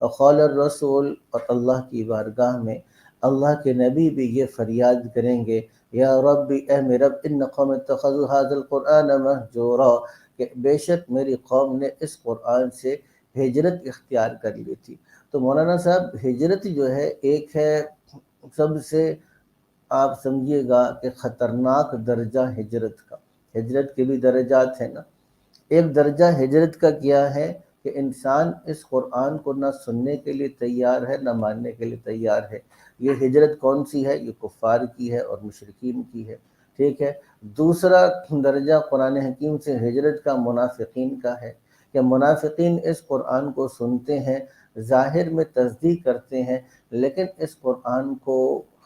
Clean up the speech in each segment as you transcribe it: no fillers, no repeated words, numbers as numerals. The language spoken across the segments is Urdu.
وقال الرسول، اور اللہ کی بارگاہ میں اللہ کے نبی بھی یہ فریاد کریں گے، یا رب، اے میرے رب، ان قوم اتخذوا هذا القرآن مہجورا، کہ بے شک میری قوم نے اس قرآن سے ہجرت اختیار کر لی تھی۔ تو مولانا صاحب، ہجرت جو ہے ایک ہے سب سے، آپ سمجھیے گا کہ خطرناک درجہ ہجرت کا۔ ہجرت کے بھی درجات ہیں نا، ایک درجہ ہجرت کا کیا ہے کہ انسان اس قرآن کو نہ سننے کے لیے تیار ہے نہ ماننے کے لیے تیار ہے۔ یہ ہجرت کون سی ہے؟ یہ کفار کی ہے اور مشرکین کی ہے، ٹھیک ہے۔ دوسرا درجہ قرآن حکیم سے ہجرت کا منافقین کا ہے، کہ منافقین اس قرآن کو سنتے ہیں، ظاہر میں تصدیق کرتے ہیں، لیکن اس قرآن کو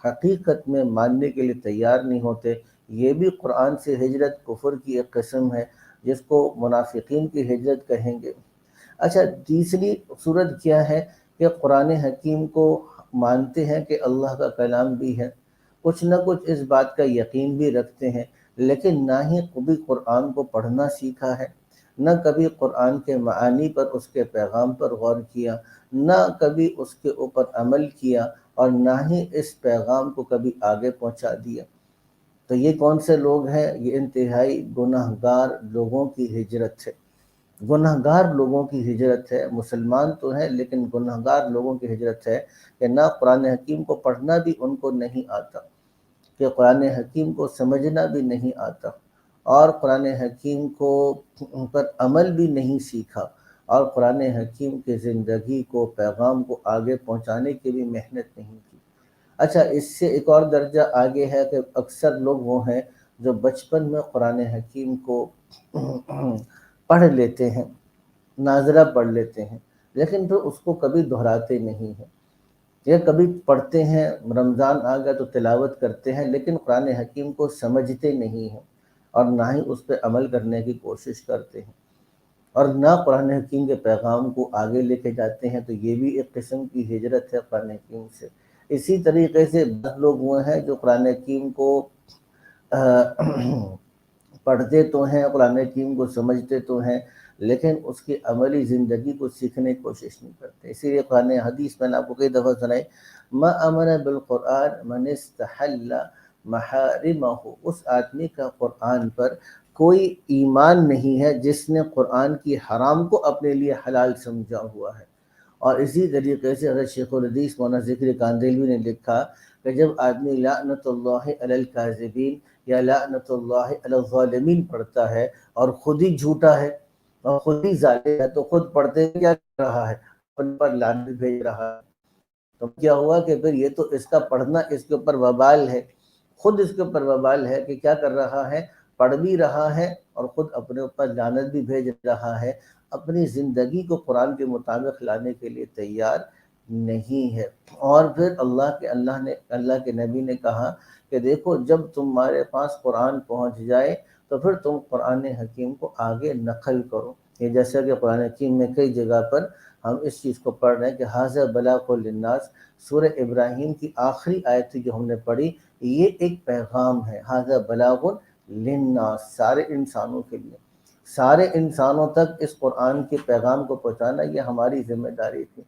حقیقت میں ماننے کے لیے تیار نہیں ہوتے۔ یہ بھی قرآن سے ہجرت کفر کی ایک قسم ہے، جس کو منافقین کی ہجرت کہیں گے۔ اچھا، تیسری صورت کیا ہے کہ قرآن حکیم کو مانتے ہیں کہ اللہ کا کلام بھی ہے، کچھ نہ کچھ اس بات کا یقین بھی رکھتے ہیں، لیکن نہ ہی کبھی قرآن کو پڑھنا سیکھا ہے، نہ کبھی قرآن کے معانی پر، اس کے پیغام پر غور کیا، نہ کبھی اس کے اوپر عمل کیا، اور نہ ہی اس پیغام کو کبھی آگے پہنچا دیا۔ تو یہ کون سے لوگ ہیں؟ یہ انتہائی گناہ گار لوگوں کی ہجرت ہے، گناہ گار لوگوں کی ہجرت ہے۔ مسلمان تو ہیں لیکن گناہ گار لوگوں کی ہجرت ہے، کہ نہ قرآن حکیم کو پڑھنا بھی ان کو نہیں آتا، کہ قرآن حکیم کو سمجھنا بھی نہیں آتا، اور قرآن حکیم کو پر عمل بھی نہیں سیکھا، اور قرآن حکیم کی زندگی کو، پیغام کو آگے پہنچانے کی بھی محنت نہیں کی۔ اچھا، اس سے ایک اور درجہ آگے ہے کہ اکثر لوگ وہ ہیں جو بچپن میں قرآن حکیم کو پڑھ لیتے ہیں، ناظرہ پڑھ لیتے ہیں، لیکن پھر اس کو کبھی دہراتے نہیں ہیں۔ یہ کبھی پڑھتے ہیں، رمضان آ گیا تو تلاوت کرتے ہیں، لیکن قرآن حکیم کو سمجھتے نہیں ہیں، اور نہ ہی اس پہ عمل کرنے کی کوشش کرتے ہیں، اور نہ قرآن حکیم کے پیغام کو آگے لے کے جاتے ہیں۔ تو یہ بھی ایک قسم کی ہجرت ہے قرآن حکیم سے۔ اسی طریقے سے بعض لوگ وہ ہیں جو قرآن حکیم کو پڑھتے تو ہیں، قرآن حکیم کو سمجھتے تو ہیں، لیکن اس کی عملی زندگی کو سیکھنے کی کوشش نہیں کرتے۔ اسی لیے قرآن حدیث میں نے آپ کو کئی دفعہ سنائی، ما امن بالقرآن من استحل محارمہ، اس آدمی کا قرآن پر کوئی ایمان نہیں ہے جس نے قرآن کی حرام کو اپنے لیے حلال سمجھا ہوا ہے۔ اور اسی طریقے سے حضرت شیخ الحدیث مولانا ذکری کاندھلوی نے لکھا کہ جب آدمی لعنت اللہ علی الکاذبین یا لعنت اللہ علی الظالمین پڑھتا ہے اور خود ہی جھوٹا ہے اور خود ہی ظالم ہے، تو خود پڑھتے کیا کر رہا ہے؟ اپنے پر لعنت بھیج رہا ہے۔ تو کیا ہوا کہ پھر یہ تو اس کا پڑھنا اس کے اوپر وبال ہے، خود اس کے اوپر وبال ہے کہ کیا کر رہا ہے؟ پڑھ بھی رہا ہے اور خود اپنے اوپر لعنت بھی بھیج رہا ہے، اپنی زندگی کو قرآن کے مطابق لانے کے لیے تیار نہیں ہے۔ اور پھر اللہ کے نبی نے کہا کہ دیکھو، جب تمہارے پاس قرآن پہنچ جائے تو پھر تم قرآن حکیم کو آگے نقل کرو۔ یہ جیسا کہ قرآن حکیم میں کئی جگہ پر ہم اس چیز کو پڑھ رہے ہیں کہ ھذا بلاغ للناس، سورہ ابراہیم کی آخری آیت تھی جو ہم نے پڑھی، یہ ایک پیغام ہے، ھذا بلاغ للناس، سارے انسانوں کے لیے، سارے انسانوں تک اس قرآن کے پیغام کو پہنچانا یہ ہماری ذمہ داری تھی۔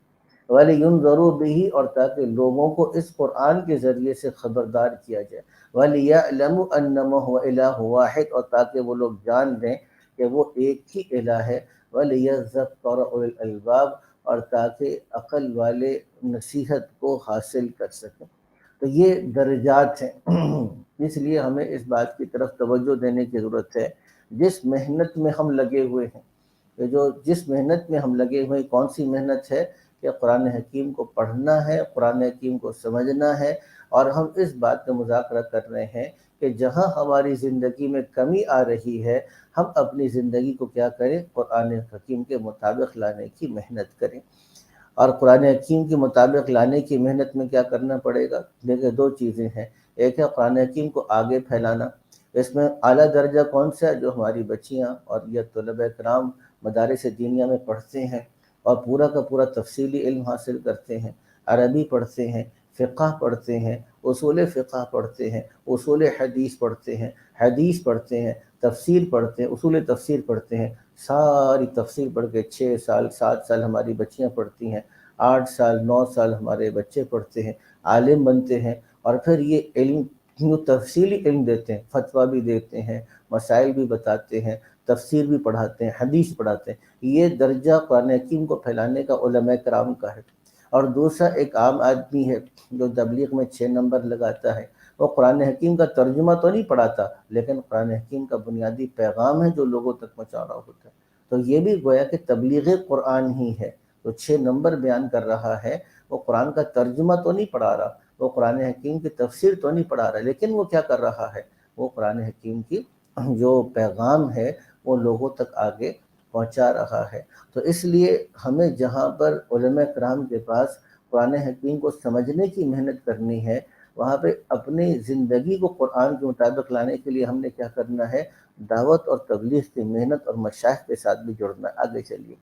وَلِيُنذَرُوا بِهِ، اور تاکہ لوگوں کو اس قرآن کے ذریعے سے خبردار کیا جائے، وَلِيَعْلَمُوا أَنَّمَا هُوَ إِلَٰهٌ وَاحِدٌ، اور تاکہ وہ لوگ جان لیں کہ وہ ایک ہی الہ ہے، وَلِيَذَّكَّرَ أُولُو الْأَلْبَابِ، اور تاکہ عقل والے نصیحت کو حاصل کر سکیں۔ تو یہ درجات ہیں، اس لیے ہمیں اس بات کی طرف توجہ دینے کی ضرورت ہے، جس محنت میں ہم لگے ہوئے ہیں، کہ جس محنت میں ہم لگے ہوئے ہیں، کون سی محنت ہے؟ کہ قرآن حکیم کو پڑھنا ہے، قرآن حکیم کو سمجھنا ہے، اور ہم اس بات کا مذاکرہ کر رہے ہیں کہ جہاں ہماری زندگی میں کمی آ رہی ہے، ہم اپنی زندگی کو کیا کریں؟ قرآن حکیم کے مطابق لانے کی محنت کریں۔ اور قرآن حکیم کے مطابق لانے کی محنت میں کیا کرنا پڑے گا؟ دیکھیں، دو چیزیں ہیں، ایک ہے قرآن حکیم کو آگے پھیلانا، اس میں اعلیٰ درجہ کون سا ہے؟ جو ہماری بچیاں اور یہ طلبہ کرام مدارس دینیہ میں پڑھتے ہیں اور پورا کا پورا تفصیلی علم حاصل کرتے ہیں، عربی پڑھتے ہیں، فقہ پڑھتے ہیں، اصول فقہ پڑھتے ہیں، اصول حدیث پڑھتے ہیں، حدیث پڑھتے ہیں، تفسیر پڑھتے ہیں، اصول تفسیر پڑھتے ہیں، ساری تفسیر پڑھ کے 6 سال 7 سال ہماری بچیاں پڑھتی ہیں۔ 8 سال 9 سال ہمارے بچے پڑھتے ہیں، عالم بنتے ہیں، اور پھر یہ علم جو تفصیلی علم دیتے ہیں، فتویٰ بھی دیتے ہیں، مسائل بھی بتاتے ہیں، تفسیر بھی پڑھاتے ہیں، حدیث پڑھاتے ہیں، یہ درجہ قرآن حکیم کو پھیلانے کا علماء کرام کا ہے۔ اور دوسرا ایک عام آدمی ہے جو تبلیغ میں 6 نمبر لگاتا ہے، وہ قرآن حکیم کا ترجمہ تو نہیں پڑھاتا، لیکن قرآن حکیم کا بنیادی پیغام ہے جو لوگوں تک پہنچا رہا ہوتا ہے۔ تو یہ بھی گویا کہ تبلیغ قرآن ہی ہے۔ تو 6 نمبر بیان کر رہا ہے، وہ قرآن کا ترجمہ تو نہیں پڑھا رہا، وہ قرآن حکیم کی تفسیر تو نہیں پڑھا رہا، لیکن وہ کیا کر رہا ہے، وہ قرآن حکیم کی جو پیغام ہے وہ لوگوں تک آگے پہنچا رہا ہے۔ تو اس لیے ہمیں جہاں پر علماء کرام کے پاس قرآن حکیم کو سمجھنے کی محنت کرنی ہے، وہاں پہ اپنی زندگی کو قرآن کے مطابق لانے کے لیے ہم نے کیا کرنا ہے، دعوت اور تبلیغ کی محنت اور مشائخ کے ساتھ بھی جڑنا ہے۔ آگے چلیے۔